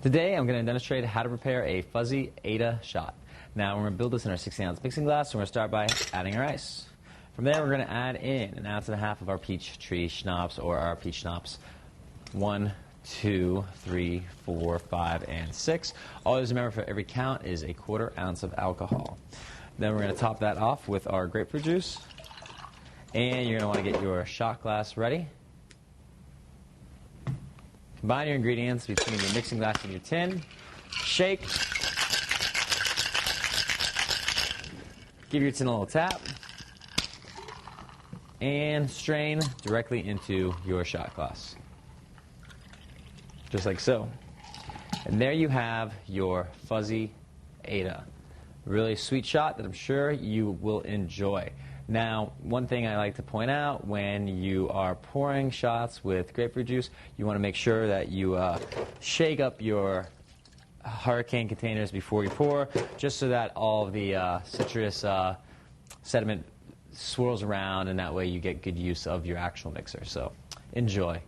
Today I'm going to demonstrate how to prepare a Fuzzy Aida shot. Now we're going to build this in our 16-ounce mixing glass, so we're going to start by adding our ice. From there we're going to add in 1.5 ounces of our peach tree schnapps, or our peach schnapps. 1, 2, 3, 4, 5, and 6. Always remember, for every count is 1/4 ounce of alcohol. Then we're going to top that off with our grapefruit juice. And you're going to want to get your shot glass ready. Combine your ingredients between your mixing glass and your tin. Shake. Give your tin a little tap. And strain directly into your shot glass. Just like so. And there you have your Fuzzy Aida. Really sweet shot that I'm sure you will enjoy. Now, one thing I like to point out, when you are pouring shots with grapefruit juice, you want to make sure that you shake up your hurricane containers before you pour, just so that all of the citrus sediment swirls around, and that way you get good use of your actual mixer. So, enjoy.